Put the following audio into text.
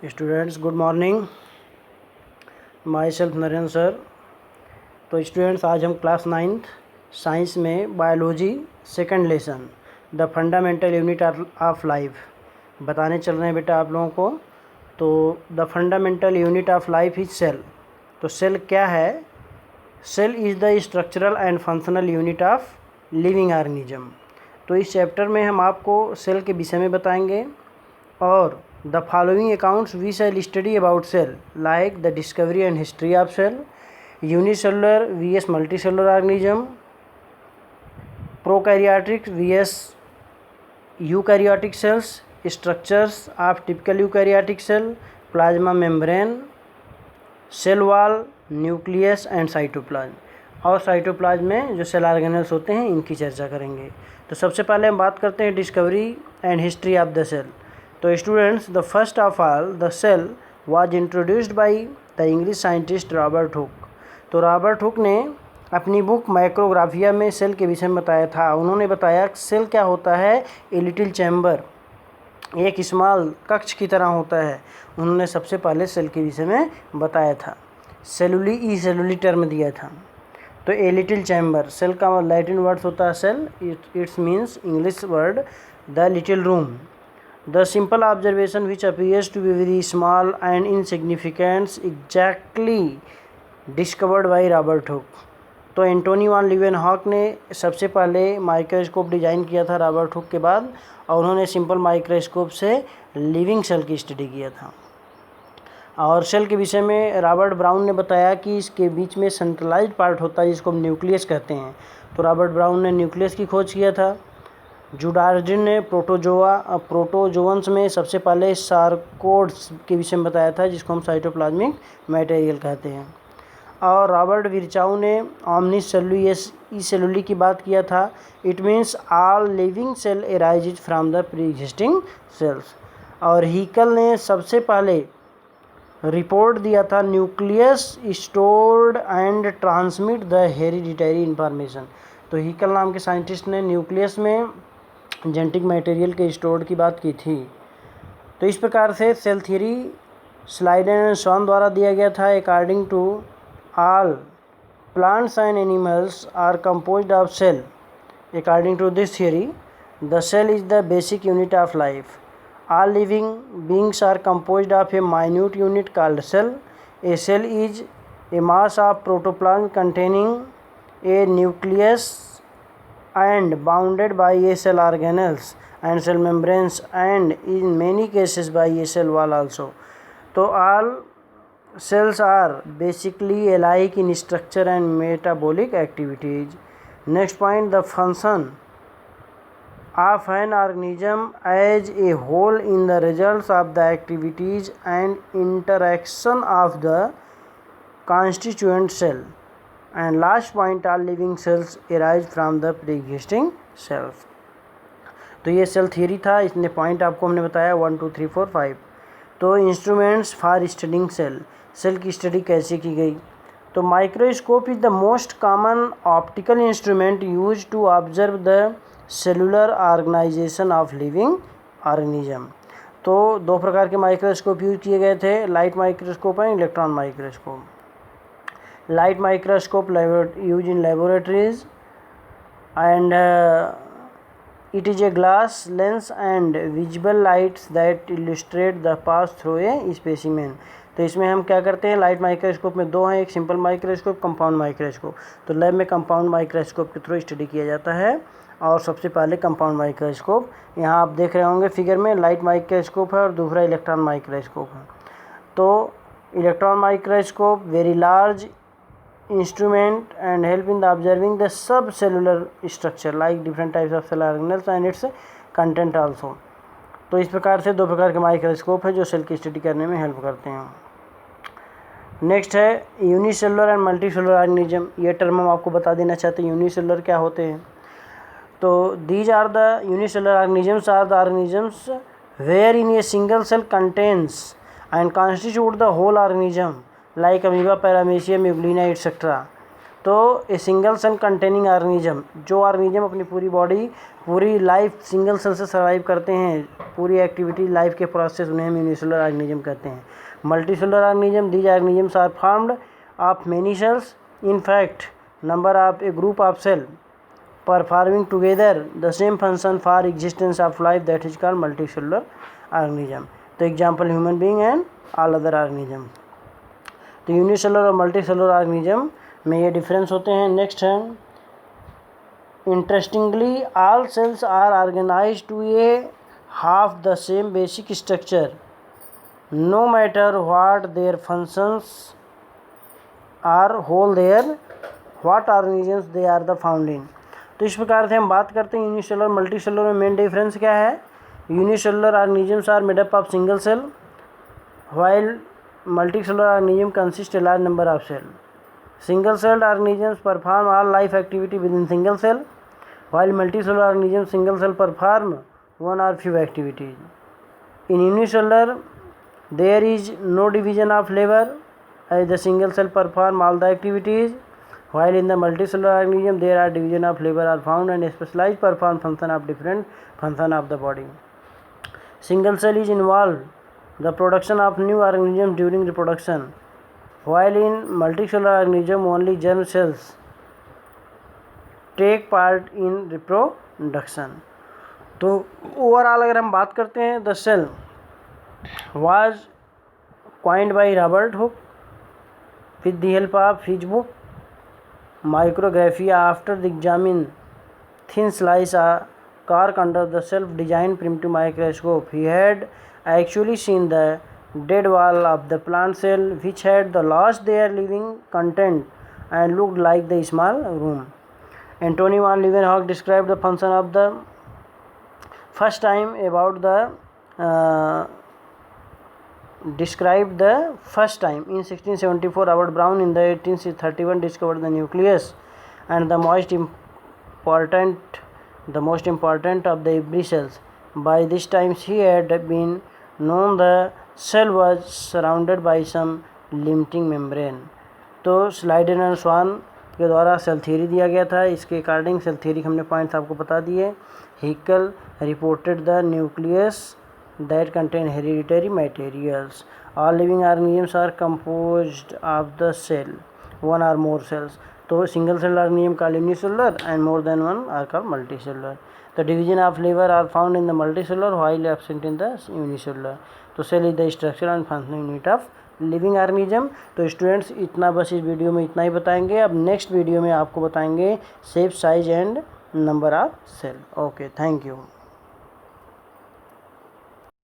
Students good morning. Myself Narendra sir. तो students आज हम क्लास 9th साइंस में biology second lesson the fundamental unit of life बताने चल रहे हैं बेटा आप लोगों को। तो the fundamental unit of life is cell. तो सेल क्या है? Cell is the structural and functional unit of living organism. तो इस चैप्टर में हम आपको सेल के विषय में बताएंगे और the following accounts we shall study about cell like the discovery and history of cell, unicellular vs multicellular organism, prokaryotic vs eukaryotic cells, structures of typical eukaryotic cell, plasma membrane, cell wall, nucleus and cytoplasm. और cytoplasm में जो cell organelles होते हैं इनकी चर्चा करेंगे। तो सबसे पहले हम बात करते हैं discovery and history of the cell. तो students the first of all the cell was introduced by the English scientist Robert Hooke. तो रॉबर्ट हुक ने अपनी बुक माइक्रोग्राफिया में सेल के विषय में बताया था। उन्होंने बताया सेल क्या होता है, ए लिटिल चैम्बर, एक स्मॉल कक्ष की तरह होता है। उन्होंने सबसे पहले सेल के विषय में बताया था। सेलुली टर्म दिया था। तो ए लिटिल चैम्बर, सेल का लैटिन वर्ड होता है cell, it's means English word the little room. The simple observation which appears to be very small and insignificant exactly discovered by Robert Hooke। तो Antony von Leeuwenhoek ने सबसे पहले microscope design किया था Robert Hooke के बाद, और उन्होंने सिंपल माइक्रोस्कोप से लिविंग सेल की स्टडी किया था। और सेल के विषय में रॉबर्ट ब्राउन ने बताया कि इसके बीच में सेंट्रलाइज्ड पार्ट होता है जिसको हम न्यूक्लियस कहते हैं। तो रॉबर्ट ब्राउन ने न्यूक्लियस की खोज किया था। जुडार्जिन ने प्रोटोजोअन्स में सबसे पहले सार्कोड्स के विषय में बताया था जिसको हम साइटोप्लाज्मिक मटेरियल कहते हैं। और रॉबर्ट विरचाउ ने सेलुली की बात किया था। It means all living cell arise from the pre existing cells. और हीकल ने सबसे पहले रिपोर्ट दिया था nucleus stored and transmit the hereditary information. तो हीकल नाम के साइंटिस्ट ने न्यूक्लियस में जेनेटिक मटेरियल के स्टोर्ड की बात की थी। तो इस प्रकार से cell theory Schleiden and Schwann द्वारा दिया गया था। According to all plants and animals are composed of cell. According to this theory the cell is the basic unit of life. All living beings are composed of a minute unit called cell. A cell is a mass of protoplasm containing a nucleus and bounded by a cell organelles and cell membranes and in many cases by a cell wall also. So all cells are basically alike in structure and metabolic activities. Next point, the function of an organism as a whole in the results of the activities and interaction of the constituent cell. And last point, all living cells arise from the pre-existing cells। तो ये cell theory था। इसने point आपको हमने बताया 1 2 3 4 5। तो instruments for studying cell, cell की study कैसे की गई। तो microscope is the most common optical instrument use to observe the cellular organisation of living organism. तो दो प्रकार के माइक्रोस्कोप यूज किए गए थे, light microscope and electron microscope. Light microscope used in laboratories and it is a glass lens and visible lights that illustrate the path through a specimen। तो इसमें हम क्या करते हैं, लाइट माइक्रोस्कोप में दो हैं, एक सिंपल माइक्रोस्कोप, कंपाउंड माइक्रोस्कोप। तो लैब में कंपाउंड माइक्रोस्कोप के थ्रू स्टडी किया जाता है। और सबसे पहले कंपाउंड माइक्रोस्कोप, यहाँ आप देख रहे होंगे फिगर में, लाइट माइक्रोस्कोप है और दूसरा इलेक्ट्रॉन माइक्रोस्कोप है। तो electron microscope very large instrument and help in the observing the subcellular structure like different types of cell organelles and its content also। तो इस प्रकार से दो प्रकार के माइक्रोस्कोप है जो सेल की स्टडी करने में हेल्प करते हैं। नेक्स्ट है यूनिसेलुलर एंड मल्टीसेलुलर ऑर्गेनिज्म। ये टर्म हम आपको बता देना चाहते हैं, यूनिसेलुलर क्या होते हैं। तो these are the unicellular organisms are the organisms where in a single cell contains and constitute the whole organism like amoeba, paramecium, euglena etcetera. तो a single cell containing organism, जो ऑर्गेनिज्म अपनी पूरी body पूरी life single cell से survive करते हैं, पूरी activity life के प्रोसेस, उन्हें हम यूनिसेलुलर ऑर्गेनिज्म कहते हैं। Multicellular organism, these organisms are formed of many cells, in fact number of a group of cell performing together the same function for existence of life, that is called multicellular organism. तो example human being and all other organism. तो unicellular और multicellular organism में ये difference होते हैं। Next है interestingly all cells are organised to a half the same basic structure no matter what their functions are whole their what organisms they are the found in. तो इस प्रकार से हम बात करते हैं यूनिसेलुलर मल्टीसेलुलर में मेन डिफरेंस क्या है। Unicellular organisms are made up of single cell while multicellular organism consist a large number of cell. Single celled organisms perform all life activity within single cell while multicellular organism single cell perform one और few activities. In unicellular there is no division of labour as the single cell perform all the activities, while in the multicellular organism there are division of labor are found and specialized perform function of different function of the body. Single cell is involved the production of new organisms during reproduction, while in multicellular organism only germ cells take part in reproduction. तो overall अगर हम बात करते हैं, the cell was coined by Robert Hooke with the help of his book Micrographia. After the examine thin slice cork under the self-designed primitive microscope, he had actually seen the dead wall of the plant cell, which had the lost their living content and looked like the small room. Antony van Leeuwenhoek described the function of the first time in 1674. Robert Brown in the 1831 discovered the nucleus and the most important of the every cells. By this time he had been known the cell was surrounded by some limiting membrane. तो स्लाइडन and स्वान के द्वारा cell theory दिया गया था। इसके according cell theory हमने points आपको बता दिए। Haeckel reported the nucleus that contain hereditary materials. All living organisms are composed of the cell, one or more cells. तो single cell organism called unicellular and more than one are called multicellular. The division of labor are found in the multicellular while absent in the unicellular. तो cell is the structural and functional unit of living organism. तो students इतना बस इस video में इतना ही बताएंगे। अब next video में आपको बताएंगे shape, size and number of cell. Okay, thank you.